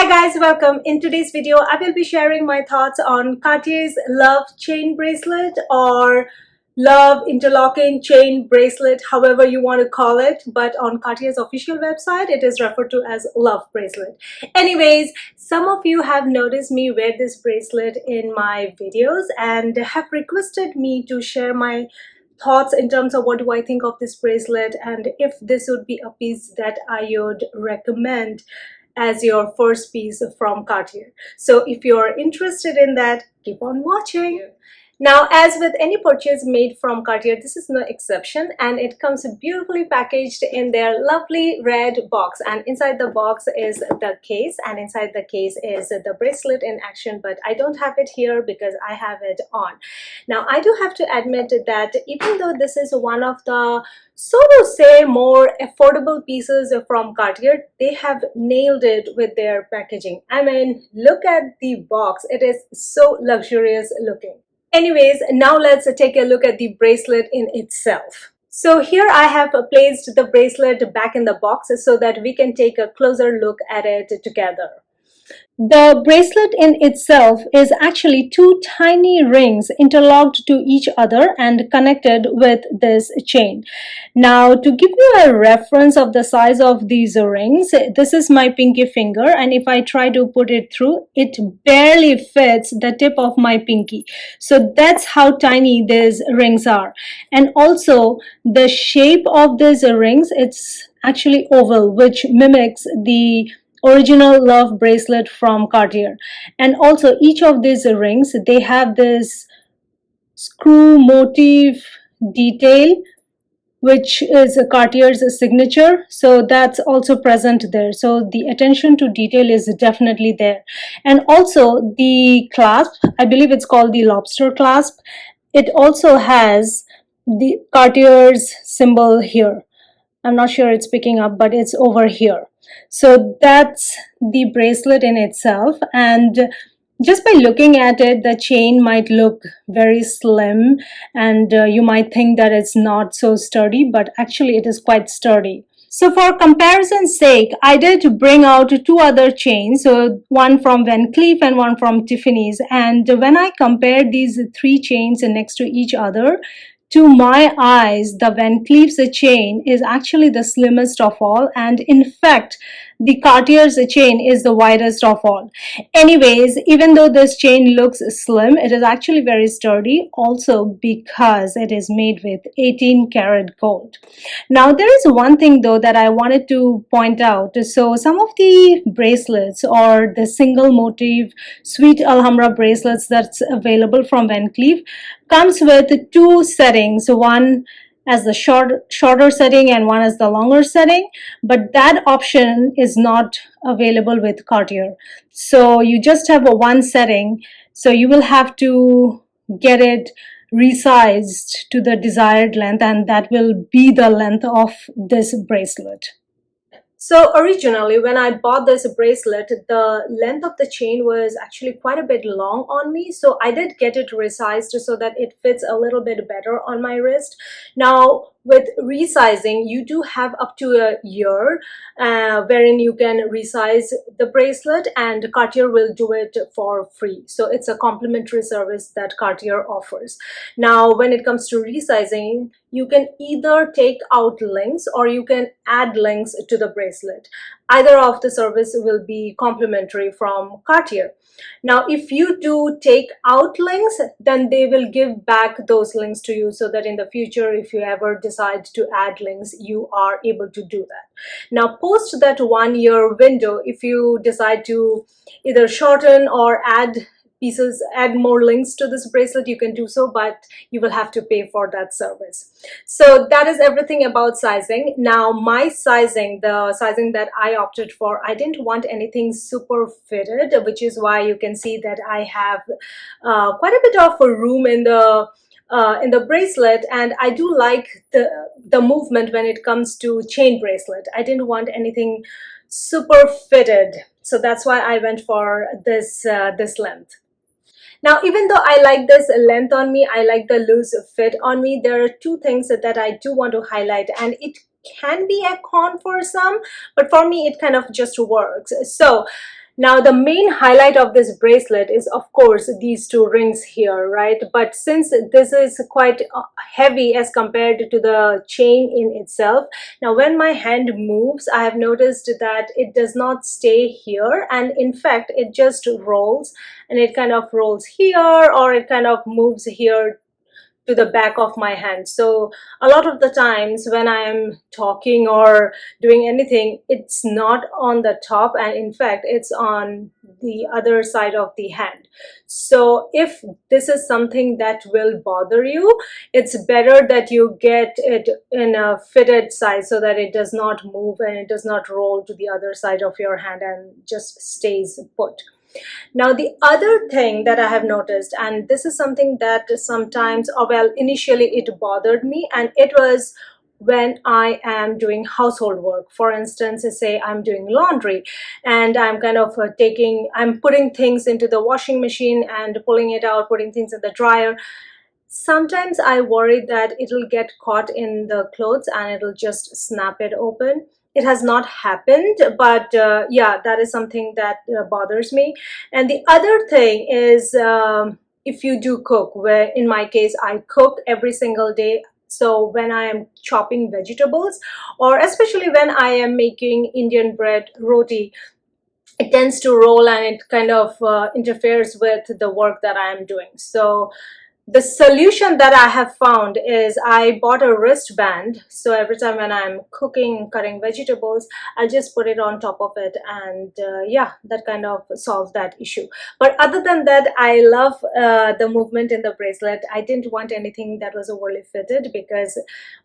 guys, welcome. In today's video, I will be sharing my thoughts on Cartier's Love Chain Bracelet or Love Interlocking Chain Bracelet, however you want to call it. But on Cartier's official website, it is referred to as Love Bracelet. Anyways, some of you have noticed me wear this bracelet in my videos and have requested me to share my thoughts in terms of what do I think of this bracelet and if this would be a piece that I would recommend as your first piece from Cartier. So if you're interested in that, keep on watching. Now, as with any purchase made from Cartier, this is no exception, and it comes beautifully packaged in their lovely red box. And inside the box is the case, and inside the case is the bracelet in action, but I don't have it here because I have it on. Now, I do have to admit that even though this is one of the, so to say, more affordable pieces from Cartier, they have nailed it with their packaging. I mean, look at the box. It is so luxurious looking. Anyways, now let's take a look at the bracelet in itself. So here I have placed the bracelet back in the box so that we can take a closer look at it together. The bracelet in itself is actually two tiny rings interlocked to each other and connected with this chain. Now, to give you a reference of the size of these rings, this is my pinky finger, and if I try to put it through, it barely fits the tip of my pinky. So that's how tiny these rings are. And also, the shape of these rings, it's actually oval, which mimics the original Love bracelet from Cartier. And also each of these rings, they have this screw motif detail, which is Cartier's signature, so that's also present there. So the attention to detail is definitely there. And also the clasp, I believe it's called the lobster clasp, it also has the Cartier's symbol here. I'm not sure it's picking up, but it's over here. So that's the bracelet in itself, and just by looking at it, the chain might look very slim and you might think that it's not so sturdy, but actually it is quite sturdy. So for comparison's sake, I did bring out two other chains, so one from Van Cleef and one from Tiffany's, and when I compared these three chains next to each other, to my eyes, the Van Cleef's chain is actually the slimmest of all, and in fact, the Cartier's chain is the widest of all. Anyways, even though this chain looks slim, it is actually very sturdy, also because it is made with 18 karat gold. Now, there is one thing though that I wanted to point out. So some of the bracelets or the single motif Sweet Alhambra bracelets that's available from Van Cleef comes with two settings, one as the shorter setting and one as the longer setting, but that option is not available with Cartier. So you just have a one setting, so you will have to get it resized to the desired length, and that will be the length of this bracelet. So originally, when I bought this bracelet, the length of the chain was actually quite a bit long on me. So I did get it resized so that it fits a little bit better on my wrist. Now, with resizing, you do have up to a year wherein you can resize the bracelet, and Cartier will do it for free. So it's a complimentary service that Cartier offers. Now, when it comes to resizing, you can either take out links or you can add links to the bracelet. Either of the service will be complimentary from Cartier. Now, if you do take out links, then they will give back those links to you so that in the future, if you ever decide to add links, you are able to do that. Now, post that 1 year window, if you decide to either shorten or add pieces, add more links to this bracelet, you can do so, but you will have to pay for that service. So that is everything about sizing. Now, my sizing, the sizing that I opted for, I didn't want anything super fitted, which is why you can see that I have quite a bit of a room in the bracelet, and I do like the movement when it comes to chain bracelet. I didn't want anything super fitted, so that's why I went for this length. Now, even though I like this length on me, I like the loose fit on me, there are two things that I do want to highlight, and it can be a con for some, but for me, it kind of just works. So Now, the main highlight of this bracelet is, of course, these two rings here, right? But since this is quite heavy as compared to the chain in itself, now when my hand moves, I have noticed that it does not stay here, and in fact, it just rolls, and it kind of rolls here, or it kind of moves here to the back of my hand. So a lot of the times when I am talking or doing anything, it's not on the top, and in fact it's on the other side of the hand. So if this is something that will bother you, it's better that you get it in a fitted size so that it does not move and it does not roll to the other side of your hand and just stays put. Now, the other thing that I have noticed, and this is something that sometimes, or well, initially it bothered me, and it was when I am doing household work. For instance, say I'm doing laundry and I'm kind of I'm putting things into the washing machine and pulling it out, putting things in the dryer. Sometimes I worry that it'll get caught in the clothes and it'll just snap it open. It has not happened, but yeah, that is something that bothers me. And the other thing is, if you do cook, where in my case, I cook every single day. So when I am chopping vegetables, or especially when I am making Indian bread roti, it tends to roll and it kind of interferes with the work that I am doing. So the solution that I have found is I bought a wristband. So every time when I'm cooking, cutting vegetables, I'll just put it on top of it, and yeah, that kind of solves that issue. But other than that, I love the movement in the bracelet. I didn't want anything that was overly fitted, because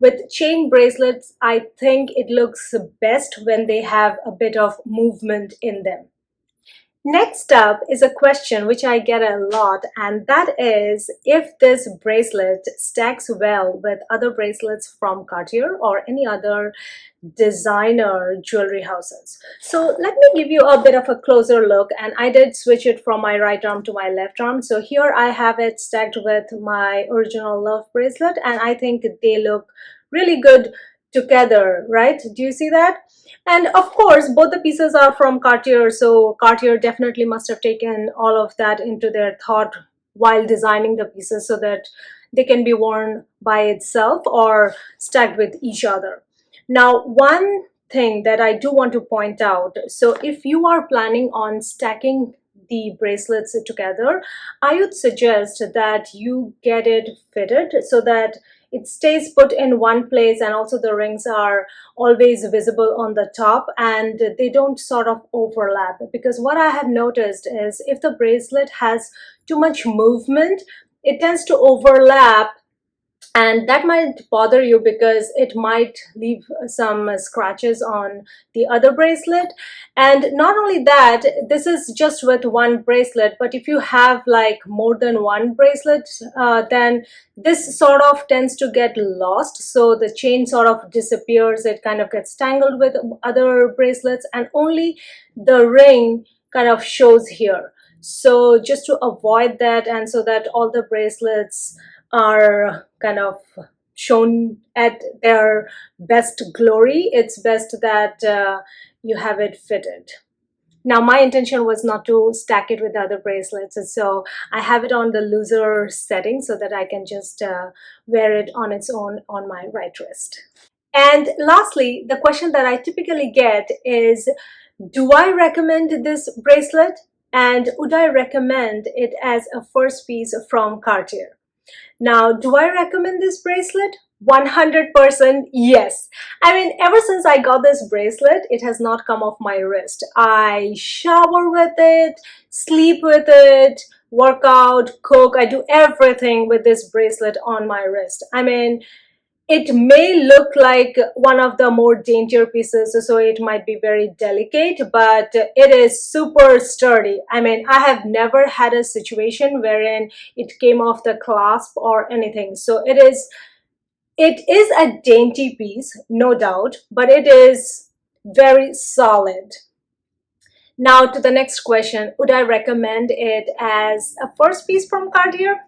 with chain bracelets, I think it looks best when they have a bit of movement in them. Next up is a question which I get a lot, and that is if this bracelet stacks well with other bracelets from Cartier or any other designer jewelry houses. So let me give you a bit of a closer look, and I did switch it from my right arm to my left arm. So here I have it stacked with my original love bracelet, and I think they look really good together, right? Do you see that? And of course, both the pieces are from Cartier, so Cartier definitely must have taken all of that into their thought while designing the pieces so that they can be worn by itself or stacked with each other. Now, one thing that I do want to point out, so if you are planning on stacking the bracelets together, I would suggest that you get it fitted so that it stays put in one place, and also the rings are always visible on the top and they don't sort of overlap. Because what I have noticed is if the bracelet has too much movement, it tends to overlap, and that might bother you because it might leave some scratches on the other bracelet. And not only that, this is just with one bracelet, but if you have like more than one bracelet, then this sort of tends to get lost. So the chain sort of disappears, it kind of gets tangled with other bracelets, and only the ring kind of shows here. So just to avoid that, and so that all the bracelets are kind of shown at their best glory, it's best that you have it fitted. Now, my intention was not to stack it with other bracelets, so I have it on the looser setting so that I can just wear it on its own on my right wrist. And lastly, the question that I typically get is, do I recommend this bracelet? And would I recommend it as a first piece from Cartier? Now, do I recommend this bracelet? 100% yes. I mean, ever since I got this bracelet, it has not come off my wrist. I shower with it, sleep with it, work out, cook. I do everything with this bracelet on my wrist. I mean, it may look like one of the more daintier pieces, so it might be very delicate, but it is super sturdy. I mean, I have never had a situation wherein it came off the clasp or anything. So it is a dainty piece, no doubt, but it is very solid. Now to the next question, would I recommend it as a first piece from Cartier?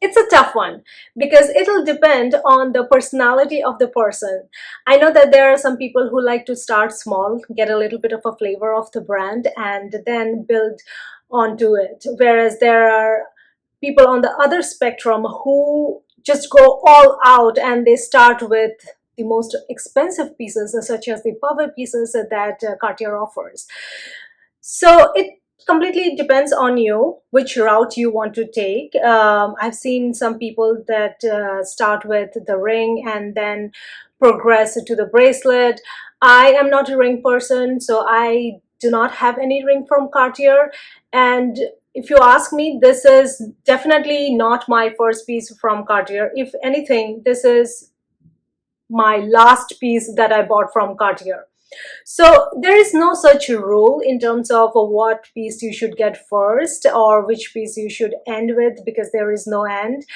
It's a tough one because it'll depend on the personality of the person. I know that there are some people who like to start small, get a little bit of a flavor of the brand, and then build onto it. Whereas there are people on the other spectrum who just go all out and they start with the most expensive pieces, such as the power pieces that Cartier offers. So it completely depends on you which route you want to take. I've seen some people that start with the ring and then progress to the bracelet. I am not a ring person, so I do not have any ring from Cartier. And if you ask me, this is definitely not my first piece from Cartier. If anything, this is my last piece that I bought from Cartier. So there is no such rule in terms of what piece you should get first or which piece you should end with, because there is no end.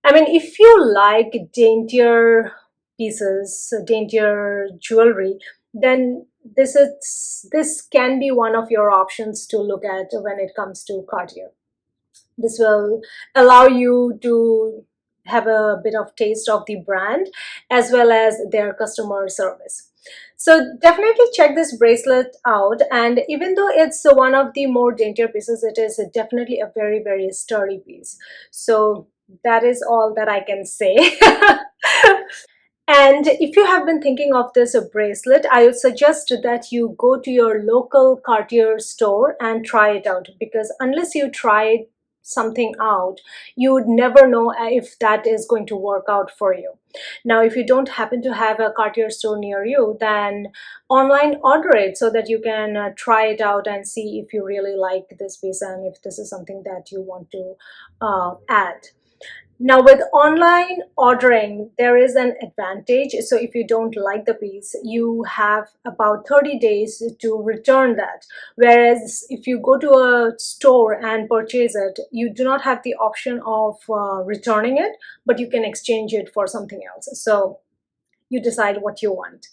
I mean, if you like daintier pieces, daintier jewelry, then this can be one of your options to look at when it comes to Cartier. This will allow you to have a bit of taste of the brand as well as their customer service. So definitely check this bracelet out, and even though it's one of the more daintier pieces, it is definitely a very, very sturdy piece. So that is all that I can say. And if you have been thinking of this bracelet, I would suggest that you go to your local Cartier store and try it out, because unless you try something out, you would never know if that is going to work out for you. Now, if you don't happen to have a Cartier store near you, then online order it so that you can try it out and see if you really like this piece and if this is something that you want to add. Now, with online ordering, there is an advantage. So if you don't like the piece, you have about 30 days to return that. Whereas if you go to a store and purchase it, you do not have the option of returning it, but you can exchange it for something else. So you decide what you want.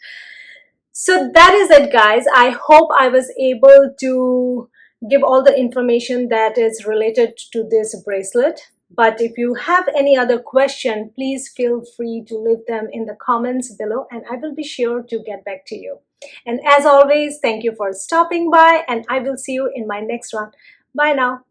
So that is it, guys. I hope I was able to give all the information that is related to this bracelet. But if you have any other question, please feel free to leave them in the comments below and I will be sure to get back to you. And as always, thank you for stopping by and I will see you in my next one. Bye now.